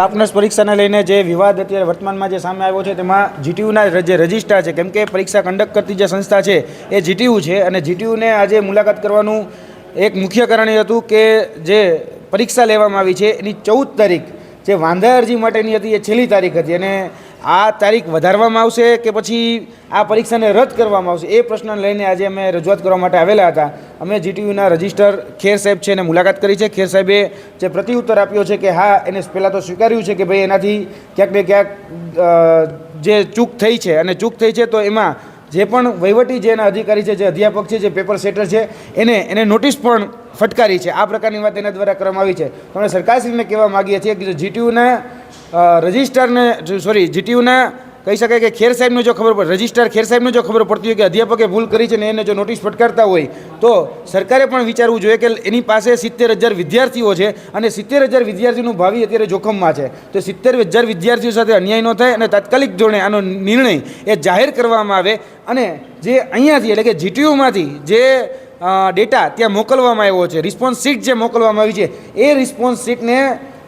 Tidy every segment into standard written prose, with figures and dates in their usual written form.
આપનસ પરીક્ષાને લઈને જે વિવાદ અત્યારે વર્તમાનમાં જે સામે આવ્યો છે તેમાં જીટીયુના જે રજિસ્ટ્રાર છે, કેમ કે પરીક્ષા કંડક્ટ કરતી જે સંસ્થા છે એ જીટીયુ છે અને જીટીયુને આજે મુલાકાત કરવાનું એક મુખ્ય કારણ એ હતું કે જે પરીક્ષા લેવામાં આવી છે એની 14 તારીખ જે વાંધા અરજી માટેની હતી એ છેલ્લી તારીખ હતી અને આ તારીખ વધારવામાં આવશે કે પછી આ પરીક્ષાને રદ કરવામાં આવશે એ પ્રશ્નને લઈને આજે અમે રજૂઆત કરવા માટે આવેલા હતા. અમે જીટીયુના રજિસ્ટર ખેર સાહેબ છે એને મુલાકાત કરી છે. ખેર સાહેબે જે પ્રત્યુત્તર આપ્યો છે કે હા, એને પહેલાં તો સ્વીકાર્યું છે કે ભાઈ એનાથી ક્યાંક ને ક્યાંક જે ચૂક થઈ છે અને ચૂક થઈ છે તો એમાં જે પણ વહીવટી જે એના અધિકારી છે, જે અધ્યાપક છે, જે પેપર સેટર છે એને નોટિસ પણ ફટકારી છે. આ પ્રકારની વાત એના દ્વારા કરવામાં આવી છે. તો અમે સરકારશ્રીને કહેવા માગીએ છીએ કે જીટીયુના જીટીયુના કહી શકાય કે ખેર સાહેબને જો ખબર પડે, રજિસ્ટ્રાર ખેર સાહેબને જો ખબર પડતી હોય કે અધ્યાપકે ભૂલ કરી છે ને એને જો નોટિસ ફટકારતા હોય તો સરકારે પણ વિચારવું જોઈએ કે એની પાસે 70,000 વિદ્યાર્થીઓ છે અને 70,000 વિદ્યાર્થીઓનું ભાવિ અત્યારે જોખમમાં છે. તો 70,000 વિદ્યાર્થીઓ સાથે અન્યાય ન થાય અને તાત્કાલિક ધોરણે આનો નિર્ણય એ જાહેર કરવામાં આવે અને જે અહીંયાથી એટલે કે જીટીયુમાંથી જે ડેટા ત્યાં મોકલવામાં આવ્યો છે, રિસ્પોન્સ શીટ જે મોકલવામાં આવી છે એ રિસ્પોન્સ શીટને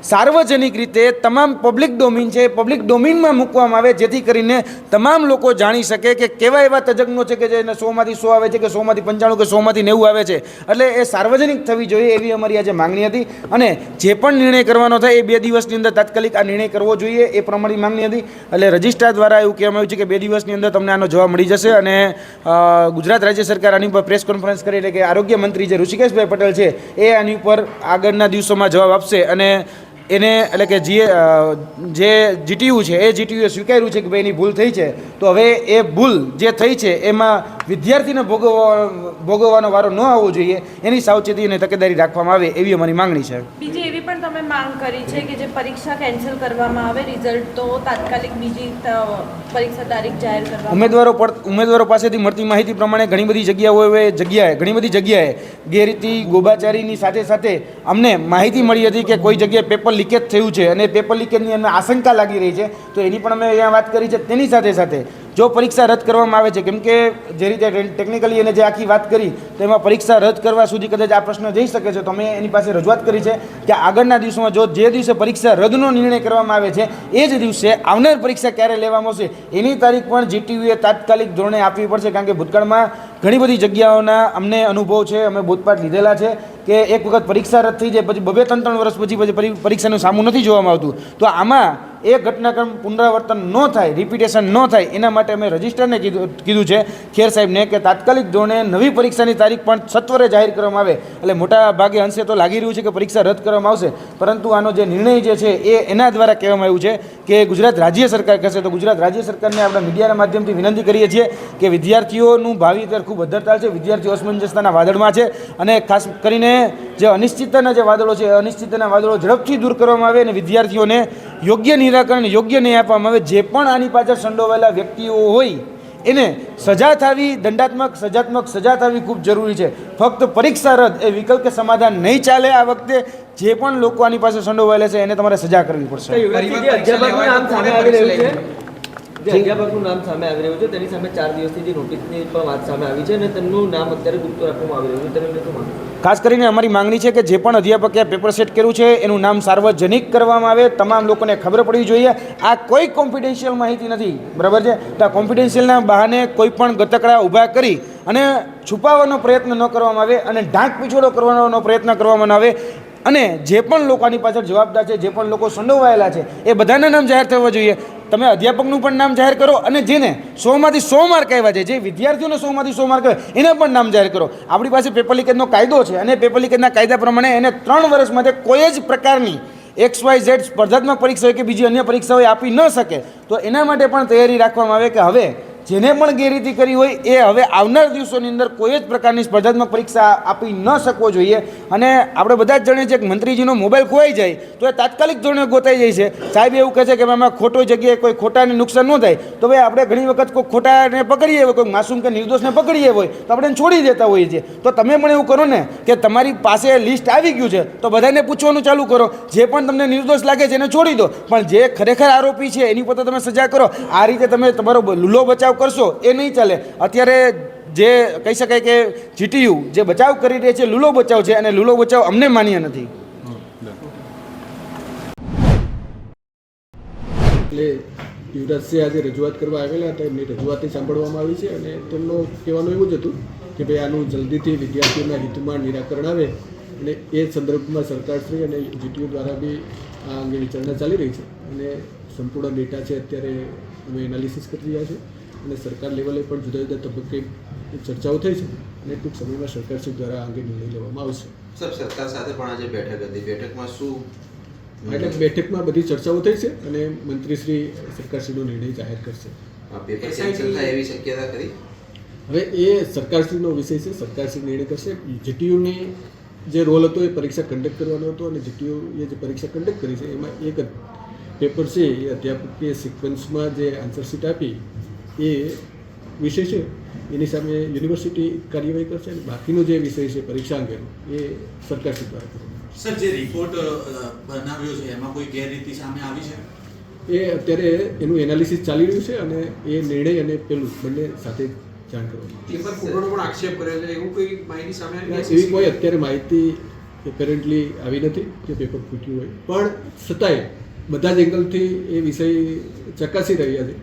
સાર્વજનિક રીતે તમામ પબ્લિક ડોમેન છે પબ્લિક ડોમેનમાં મૂકવામાં આવે, જેથી કરીને તમામ લોકો જાણી શકે કે કેવા એવા તજજ્ઞો છે કે જેને 100માંથી 100 આવે છે કે 100માંથી 95 કે 100માંથી 90 આવે છે. એટલે એ સાર્વજનિક થવી જોઈએ એવી અમારી આજે માંગણી હતી અને જે પણ નિર્ણય કરવાનો થાય એ 2 દિવસની અંદર તાત્કાલિક આ નિર્ણય કરવો જોઈએ એ પ્રમાણેની માંગણી હતી. એટલે રજિસ્ટ્રાર દ્વારા એવું કહેવામાં આવ્યું છે કે 2 દિવસની અંદર તમને આનો જવાબ મળી જશે અને ગુજરાત રાજ્ય સરકાર આની ઉપર પ્રેસ કોન્ફરન્સ કરી એટલે કે આરોગ્ય મંત્રી જે ઋષિકેશભાઈ પટેલ છે એ આની ઉપર આગળના દિવસોમાં જવાબ આપશે અને એને એટલે કે જે જીટીયુ છે એ જીટીયુએ સ્વીકાર્યું છે કે ભાઈ એની ભૂલ થઈ છે. તો હવે એ ભૂલ જે થઈ છે એમાં વિદ્યાર્થીને ભોગવવાનો વારો ન આવવો જોઈએ, એની સાવચેતી અને તકેદારી રાખવામાં આવે એવી અમારી માંગણી છે. બીજી એવી પણ તમે માંગ કરી છે કે જે પરીક્ષા કેન્સલ કરવામાં આવે, રિઝલ્ટ તો તાત્કાલિક બીજી પરીક્ષા તારીખ જાહેર કરવામાં. ઉમેદવારો પાસેથી મળતી માહિતી પ્રમાણે ઘણી બધી જગ્યાએ ગેરરીતિ ગોબાચારીની સાથે સાથે અમને માહિતી મળી હતી કે કોઈ જગ્યાએ પેપર લીકેજ થયું છે અને પેપર લીકેજની અમને આશંકા લાગી રહી છે. તો એની પણ અમે અહીંયા વાત કરી છે. તેની સાથે સાથે જો પરીક્ષા રદ કરવામાં આવે છે, કેમ કે જે રીતે ટેકનિકલી એને જે આખી વાત કરી તો એમાં પરીક્ષા રદ કરવા સુધી કદાચ આ પ્રશ્ન જઈ શકે છે. તો અમે એની પાસે રજૂઆત કરી છે કે આગળના દિવસોમાં જો જે દિવસે પરીક્ષા રદનો નિર્ણય કરવામાં આવે છે એ જ દિવસે આવનાર પરીક્ષા ક્યારે લેવામાં આવશે એની તારીખ પણ જીટીયુએ તાત્કાલિક ધોરણે આપવી પડશે. કારણ કે ભૂતકાળમાં ઘણી બધી જગ્યાઓના અમને અનુભવ છે, અમે બોધપાઠ લીધેલા છે કે એક વખત પરીક્ષા રદ થઈ જાય પછી 2-3 વર્ષ પછી પરીક્ષાનું સામું નથી જોવામાં આવતું. તો આમાં એ ઘટનાક્રમ પુનરાવર્તન ન થાય, રિપીટેશન ન થાય એના માટે અમે રજિસ્ટરને કીધું છે ખેર સાહેબને કે તાત્કાલિક ધોરણે નવી પરીક્ષાની તારીખ પણ સત્વરે જાહેર કરવામાં આવે. એટલે મોટા ભાગે અંશે તો લાગી રહ્યું છે કે પરીક્ષા રદ કરવામાં આવશે, પરંતુ આનો જે નિર્ણય જે છે એ એના દ્વારા કહેવામાં આવ્યું છે કે ગુજરાત રાજ્ય સરકાર કરશે. તો ગુજરાત રાજ્ય સરકારને આપણા મીડિયાના માધ્યમથી વિનંતી કરીએ છીએ કે વિદ્યાર્થીઓનું ભાવિ અત્યારે ખૂબ અધરતાલ છે, વિદ્યાર્થીઓ અસમંજસતાના વાદળમાં છે અને ખાસ કરીને જે અનિશ્ચિતતાના જે વાદળો છે અનિશ્ચિતતાના વાદળો ઝડપથી દૂર કરવામાં આવે અને વિદ્યાર્થીઓને યોગ્ય નિરાકરણ યોગ્ય ન્યાય આપવામાં આવે. જે પણ આની પાછળ સંડોવાયેલા વ્યક્તિઓ હોય એને સજા થવી, દંડાત્મક સજાત્મક સજા થવી ખૂબ જરૂરી છે. ફક્ત પરીક્ષા રદ એ વિકલ્પ કે સમાધાન નહીં ચાલે. આ વખતે જે પણ લોકો આની પાસે સંડોવાયેલા છે એને તમારે સજા કરવી પડશે. અધ્યાપકનું નામ સામે આવી રહ્યું છે તેની સામે 4 દિવસથી જે નોટિસની પણ વાત સામે આવી છે અને તેમનું નામ અત્યારે ગુપ્ત રાખવામાં આવી રહ્યું છે, તેને શું માંગ? ખાસ કરીને અમારી માંગણી છે કે જે પણ અધ્યાપકે પેપર સેટ કર્યું છે એનું નામ સાર્વજનિક કરવામાં આવે, તમામ લોકોને ખબર પડવી જોઈએ. આ કોઈ કોન્ફિડેન્શિયલ માહિતી નથી, બરાબર છે? તો આ કોન્ફિડેન્શિયલના બહાને કોઈ પણ ગતકડા ઊભા કરી અને છુપાવવાનો પ્રયત્ન ન કરવામાં આવે અને ઢાંક પીછોડો કરવાનો પ્રયત્ન કરવામાં આવે અને જે પણ લોકો આની પાછળ જવાબદાર છે, જે પણ લોકો સંડોવાયેલા છે એ બધાના નામ જાહેર થવા જોઈએ. તમે અધ્યાપકનું પણ નામ જાહેર કરો અને જેને 100માંથી 100 માર્ક આવ્યા છે, જે વિદ્યાર્થીઓને 100માંથી 100 માર્ક આવ્યા એને પણ નામ જાહેર કરો. આપણી પાસે પેપર લીકેજનો કાયદો છે અને પેપર લીકેજના કાયદા પ્રમાણે એને 3 વર્ષ માટે કોઈ જ પ્રકારની XYZ સ્પર્ધાત્મક પરીક્ષા હોય કે બીજી અન્ય પરીક્ષાઓ આપી ન શકે. તો એના માટે પણ તૈયારી રાખવામાં આવે કે હવે જેને પણ ગેરરીતિ કરી હોય એ હવે આવનાર દિવસોની અંદર કોઈ જ પ્રકારની સ્પર્ધાત્મક પરીક્ષા આપી ન શકવો જોઈએ. અને આપણે બધા જ જાણીએ છીએ કે મંત્રીજીનો મોબાઈલ ખોવાઈ જાય તો એ તાત્કાલિક ધોરણે ગોતાઈ જાય છે. સાહેબ એવું કહે છે કે એમાં ખોટો જગ્યાએ કોઈ ખોટાને નુકસાન ન થાય. તો ભાઈ આપણે ઘણી વખત કોઈ ખોટાને પકડીએ હોય, કોઈ માસૂમ કે નિર્દોષને પકડીએ હોય તો આપણે એને છોડી દેતા હોઈએ છીએ. તો તમે પણ એવું કરો ને કે તમારી પાસે લિસ્ટ આવી ગયું છે તો બધાને પૂછવાનું ચાલુ કરો. જે પણ તમને નિર્દોષ લાગે છે એને છોડી દો, પણ જે ખરેખર આરોપી છે એની પર તમે સજા કરો. આ રીતે તમે તમારો લૂલો બચાવ કરશો એ નહીં ચાલે. અત્યારે જે કહી શકાય કે જીટીયુ જે બચાવ કરી રહી છે લૂલો બચાવ છે અને લૂલો બચાવ અમને માન્ય નથી. એટલે યુવરાજસિંહ આજે રજૂઆત કરવા આવેલા હતા, એમની રજૂઆતથી સાંભળવામાં આવી છે અને તેમનું કહેવાનું એવું જ હતું કે ભાઈ આનું જલ્દીથી વિદ્યાર્થીઓના હિતમાં નિરાકરણ આવે અને એ સંદર્ભમાં સરકારશ્રી અને જીટીયુ દ્વારા બી આ અંગે વિચારણા ચાલી રહી છે અને સંપૂર્ણ ડેટા છે અત્યારે અમે એનાલિસિસ કરી રહ્યા છે અને સરકાર લેવલે પણ જુદા જુદા તબક્કે ચર્ચાઓ થઈ છે અને ટૂંક સમયમાં સરકારશ્રી દ્વારા આ અંગે નિર્ણય લેવામાં આવશે. સર, સરકાર સાથે પણ આજે બેઠક હતી, બેઠકમાં શું એટલે બેઠકમાં બધી ચર્ચાઓ થઈ છે અને મંત્રીશ્રી સરકારશ્રીનો નિર્ણય જાહેર કરશે. પેપર કેન્સલ થાય એવી શક્યતા કરી? હવે એ સરકારશ્રીનો વિષય છે, સરકારશ્રી નિર્ણય કરશે. જીટીયુની જે રોલ હતો એ પરીક્ષા કન્ડક્ટ કરવાનો હતો અને જીટીયુએ જે પરીક્ષા કન્ડક્ટ કરી છે એમાં એક પેપર છે એ અધ્યાપકીય સિક્વન્સમાં જે આન્સરશીટ આપી એ વિષય છે એની સામે યુનિવર્સિટી કાર્યવાહી કરશે અને બાકીનો જે વિષય છે પરીક્ષા અંગેનો એ સરકારશ્રી દ્વારા કરવાનો. સર, જે રિપોર્ટ બનાવ્યો છે એમાં કોઈ ગેરરીતિ સામે આવી છે? એ અત્યારે એનું એનાલિસિસ ચાલી રહ્યું છે અને એ નિર્ણય અને પેલું બંને સાથે જાણ કરવાનું. પેપર ફૂટવાનો પણ આક્ષેપ કર્યો છે, એવું કોઈ માહિતી સામે આવી? એવી કોઈ અત્યારે માહિતી એપેરેન્ટલી આવી નથી કે પેપર ફૂટ્યું હોય, પણ છતાંય બધા જ એંગલથી એ વિષય ચકાસી રહ્યા છે.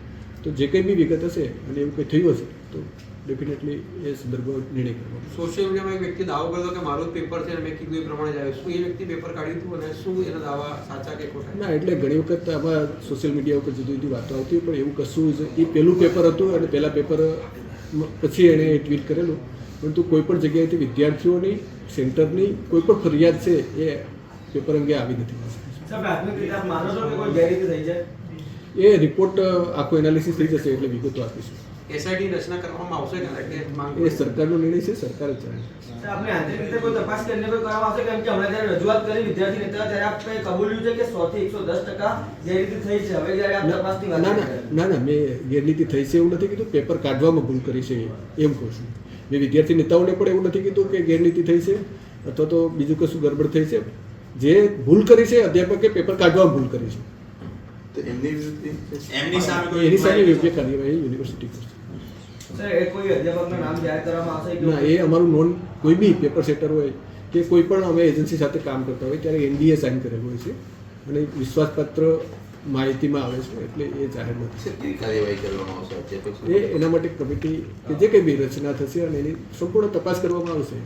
તો જે કંઈ બી વિગત હશે અને એવું કંઈ થયું હશે તો ડેફિનેટલી એ સંદર્ભમાં નિર્ણય કરવાનો. સોશિયલ મીડિયામાં એક વ્યક્તિ દાવો કર્યો કે મારું જ પેપર છે અને મેં કીધું એ પ્રમાણે જ આવ્યું. શું એ વ્યક્તિ પેપર કાઢ્યું હતું અને શું એના દાવા સાચા કે ખોટા? ના, એટલે ઘણી વખત આમાં સોશિયલ મીડિયા ઉપર જુદી જુદી વાતો આવતી હોય, પણ એવું કશું જ એ પહેલું પેપર હતું અને પહેલાં પેપર પછી એણે ટ્વીટ કરેલું. પરંતુ કોઈ પણ જગ્યાએથી વિદ્યાર્થીઓની સેન્ટરની કોઈ પણ ફરિયાદ છે એ પેપર અંગે આવી નથી. એ રિપોર્ટ આખો એનાલિસિસ થઈ જશે એટલે વિગતો આપીશું. એસઆઈટી રચના કરવામાં આવશે કે માંગ એ સરકારનો નિર્ણય છે, સરકાર જ જાણે. આપણે આંતરિક રીતે કોઈ તપાસ કરીને કોઈ કરવામાં આવશે? કેમ કે હમણાં જ્યારે રજૂઆત કરી વિદ્યાર્થી નેતા ત્યારે આપણે કબૂલ્યું છે કે 100 થી 110% ગેરરીતિ થઈ છે. હવે જ્યારે આપ તપાસની વાત ના કરી ના ના ના મેં ગેરરીતિ થઈ છે એવું નથી કીધું, પેપર કાઢવામાં ભૂલ કરી છે એમ કહું છું. મેં વિદ્યાર્થી નેતાઓને પણ એવું નથી કીધું કે ગેરરીતિ થઈ છે અથવા તો બીજું કશું ગડબડ થઈ છે. જે ભૂલ કરી છે અધ્યાપકે પેપર કાઢવામાં ભૂલ કરી છે તો એમની સામે કોઈ એની સામે યોગ્ય કાર્યવાહી યુનિવર્સિટી કરશે. સર, એ કોઈ અધ્યાપકનું નામ જાહેર કરવામાં આવશે કે ના, એ અમારું નોન કોઈ બી પેપર સેટર હોય કે કોઈ પણ અમે એજન્સી સાથે કામ કરતા હોય ત્યારે એનડીએ સાઇન કરેલું હોય છે અને વિશ્વાસપાત્ર માહિતીમાં આવે છે એટલે એ જાહેર નથી. કેવી કાર્યવાહી કરવામાં આવશે અધ્યાપક? એ એના માટે કમિટી કે જે કંઈ બી રચના થશે અને એની સંપૂર્ણ તપાસ કરવામાં આવશે.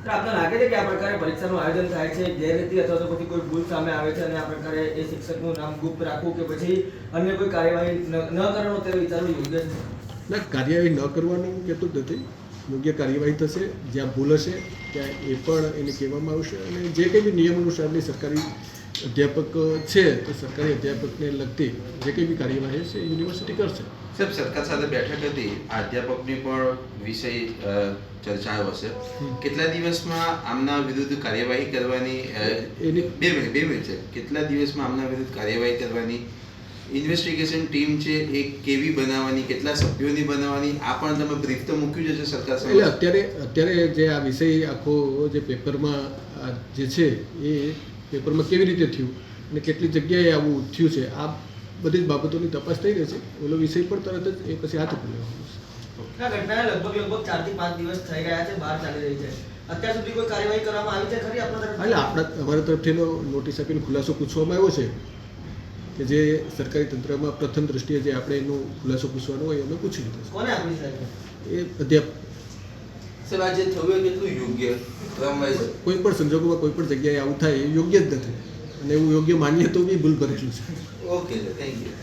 સર, આપને લાગે છે કે આ પ્રકારે પરીક્ષાનું આયોજન થાય છે, ગેરરીતિ અથવા તો પછી કોઈ ભૂલ સામે આવે છે અને આ પ્રકારે એ શિક્ષકનું નામ ગુપ્ત રાખવું કે પછી અન્ય કોઈ કાર્યવાહી ન કરવાનો તે વિચારવું યોગ્ય છે? ના, કાર્યવાહી ન કરવાનું કહેતું જ નથી. યોગ્ય કાર્યવાહી થશે. જ્યાં ભૂલ હશે ત્યાં એ પણ એને કહેવામાં આવશે અને જે કંઈ બી નિયમ અનુસારની સરકારી અધ્યાપક છે તો સરકારી અધ્યાપકને લગતી જે કંઈ બી કાર્યવાહી છે એ યુનિવર્સિટી કરશે. સાહેબ, સરકાર સાથે બેઠક હતી, અધ્યાપકની પણ વિષય ચર્ચાયો હશે. કેટલા દિવસમાં આમના વિરુદ્ધ કાર્યવાહી કરવાની? બે મિનિટ છે. કેટલા દિવસમાં આમના વિરુદ્ધ કાર્યવાહી કરવાની? ઇન્વેસ્ટિગેશન ટીમ છે એ કેવી બનાવવાની, કેટલા સભ્યોની બનાવવાની, આ પણ તમે બ્રીફ તો મૂક્યું જ હશે સરકાર સામે. એટલે અત્યારે જે આ વિષય આખો જે પેપરમાં જે છે એ પેપરમાં કેવી રીતે થયું અને કેટલી જગ્યાએ આવું થયું છે આ બધી જ બાબતોની તપાસ થઈ રહી છે. ઓલો વિષય પણ તરત જ એ પછી હાથ ઉપર લેવાનો છે. આ ઘટનાને લગભગ 4 થી 5 દિવસ થઈ ગયા છે, બહાર ચાલી રહી છે. અત્યાર સુધી કોઈ કાર્યવાહી કરવામાં આવી છે ખરી આપણા તરફથી? એટલે અમારા તરફથી નોટિસ આપીને ખુલાસો પૂછવામાં આવ્યો છે કે જે સરકારી તંત્રમાં પ્રથમ દ્રષ્ટિએ જે આપણે એનો ખુલાસો પૂછવાનો હોય અમે પૂછી લીધો છે. કોને આપી છે? એ અધ્યાપક સાહેબ, આ જે થયું એ કેટલું યોગ્ય? કોઈ પણ સંજોગોમાં કોઈ પણ જગ્યાએ આવું થાય એ યોગ્ય જ નથી અને એવું યોગ્ય માનીએ તો બી ભૂલ ભરેલું છે. Okay sir, thank you.